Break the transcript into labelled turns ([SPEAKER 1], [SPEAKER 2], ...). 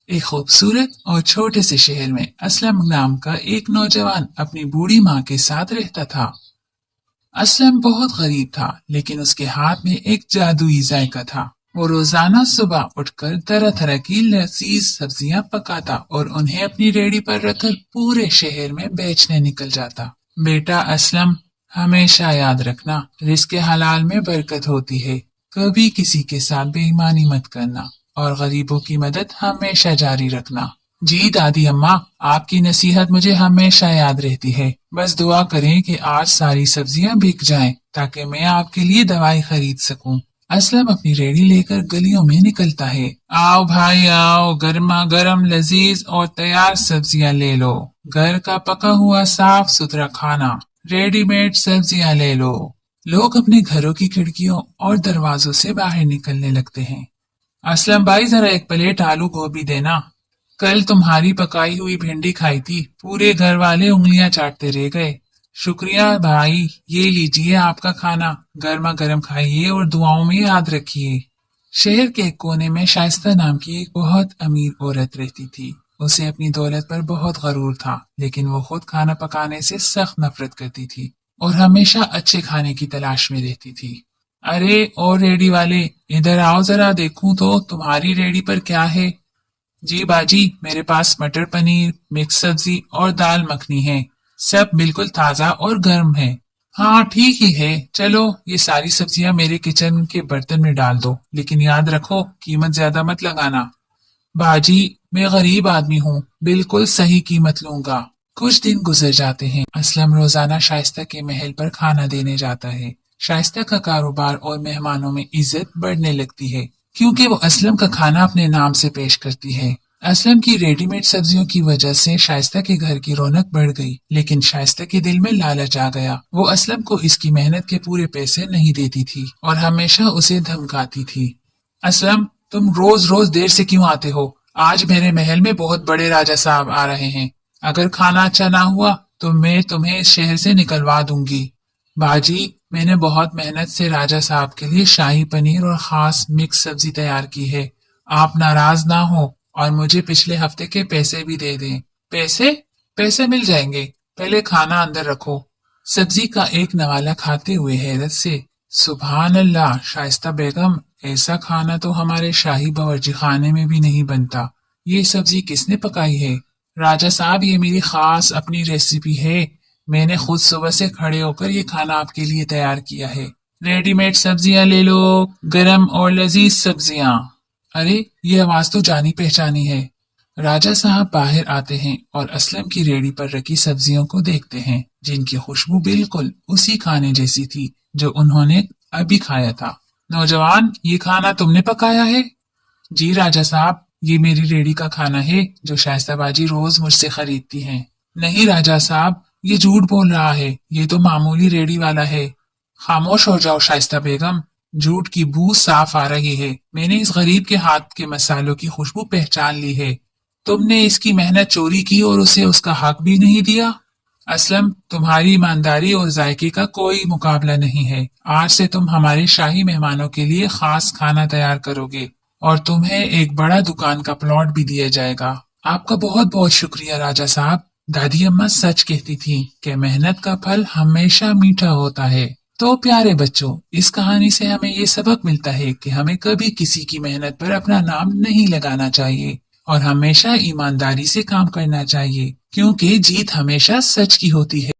[SPEAKER 1] एक खूबसूरत और छोटे से शहर में असलम नाम का एक नौजवान अपनी बूढ़ी माँ के साथ रहता था। असलम बहुत गरीब था, लेकिन उसके हाथ में एक जादुई जायका था। वो रोजाना सुबह उठकर तरह तरह की लजीज सब्जियां पकाता और उन्हें अपनी रेहड़ी पर रखकर पूरे शहर में बेचने निकल जाता। बेटा असलम, हमेशा याद रखना, रिज़्क़ हलाल में बरकत होती है। कभी किसी के साथ बेईमानी मत करना और गरीबों की मदद हमेशा जारी रखना। जी दादी अम्मा, आपकी नसीहत मुझे हमेशा याद रहती है। बस दुआ करें कि आज सारी सब्जियां बिक जाएं ताकि मैं आपके लिए दवाई खरीद सकूं। असलम अपनी रेहड़ी लेकर गलियों में निकलता है। आओ भाई आओ, गर्मा गर्म लजीज और तैयार सब्जियां ले लो। घर का पका हुआ साफ सुथरा खाना, रेडीमेड सब्जियां ले लो। लोग अपने घरों की खिड़कियों और दरवाजों से बाहर निकलने लगते हैं। असलम भाई, जरा एक प्लेट आलू गोभी देना। कल तुम्हारी पकाई हुई भिंडी खाई थी, पूरे घर वाले उंगलियां चाटते रह गए। शुक्रिया भाई, ये लीजिए आपका खाना, गर्मा गर्म खाइए और दुआओं में याद रखिए। शहर के एक कोने में शाइस्ता नाम की एक बहुत अमीर औरत रहती थी। उसे अपनी दौलत पर बहुत गरूर था, लेकिन वो खुद खाना पकाने से सख्त नफरत करती थी और हमेशा अच्छे खाने की तलाश में रहती थी। अरे ओ रेडी वाले, इधर आओ, जरा देखूं तो तुम्हारी रेडी पर क्या है। जी बाजी, मेरे पास मटर पनीर, मिक्स सब्जी और दाल मखनी है। सब बिल्कुल ताजा और गर्म है। हाँ ठीक ही है, चलो ये सारी सब्जियां मेरे किचन के बर्तन में डाल दो, लेकिन याद रखो कीमत ज्यादा मत लगाना। बाजी, मैं गरीब आदमी हूँ, बिल्कुल सही कीमत लूंगा। कुछ दिन गुजर जाते हैं। असलम रोजाना शाइस्ता के महल पर खाना देने जाता है। शाइस्ता का कारोबार और मेहमानों में इज्जत बढ़ने लगती है, क्योंकि वो असलम का खाना अपने नाम से पेश करती है। असलम की रेडीमेड सब्जियों की वजह से शाइस्ता के घर की रौनक बढ़ गई, लेकिन शाइस्ता के दिल में लालच आ गया। वो असलम को इसकी मेहनत के पूरे पैसे नहीं देती थी और हमेशा उसे धमकाती थी। असलम, तुम रोज रोज देर से क्यों आते हो? आज मेरे महल में बहुत बड़े राजा साहब आ रहे हैं। अगर खाना अच्छा ना हुआ तो मैं तुम्हें इस शहर से निकलवा दूंगी। बाजी, मैंने बहुत मेहनत से राजा साहब के लिए शाही पनीर और खास मिक्स सब्जी तैयार की है। आप नाराज ना हो और मुझे पिछले हफ्ते के पैसे भी दे दें। पैसे? पैसे मिल जाएंगे, पहले खाना अंदर रखो। सब्जी का एक नवाला खाते हुए हैरत से, सुभान अल्लाह शाइस्ता बेगम, ऐसा खाना तो हमारे शाही बावर्ची खाने में भी नहीं बनता। ये सब्जी किसने पकाई है? राजा साहब, ये मेरी खास अपनी रेसिपी है। मैंने खुद सुबह से खड़े होकर ये खाना आपके लिए तैयार किया है। रेडीमेड सब्जियां ले लो, गरम और लजीज सब्जियां। अरे, ये आवाज तो जानी पहचानी है। राजा साहब बाहर आते हैं और असलम की रेडी पर रखी सब्जियों को देखते हैं, जिनकी खुशबू बिल्कुल उसी खाने जैसी थी जो उन्होंने अभी खाया था। नौजवान, ये खाना तुमने पकाया है? जी राजा साहब, ये मेरी रेडी का खाना है जो शाइस्ता बाजी रोज मुझसे खरीदती हैं। नहीं राजा साहब, ये झूठ बोल रहा है, ये तो मामूली रेडी वाला है। खामोश हो जाओ शाइस्ता बेगम, झूठ की बू साफ आ रही है। मैंने इस गरीब के हाथ के मसालों की खुशबू पहचान ली है। तुमने इसकी मेहनत चोरी की और उसे उसका हक भी नहीं दिया। असलम, तुम्हारी ईमानदारी और जायके का कोई मुकाबला नहीं है। आज से तुम हमारे शाही मेहमानों के लिए खास खाना तैयार करोगे और तुम्हें एक बड़ा दुकान का प्लॉट भी दिया जाएगा। आपका बहुत बहुत शुक्रिया राजा साहब। दादी अम्मा सच कहती थी कि मेहनत का फल हमेशा मीठा होता है। तो प्यारे बच्चों, इस कहानी से हमें ये सबक मिलता है कि हमें कभी किसी की मेहनत पर अपना नाम नहीं लगाना चाहिए और हमेशा ईमानदारी से काम करना चाहिए, क्योंकि जीत हमेशा सच की होती है।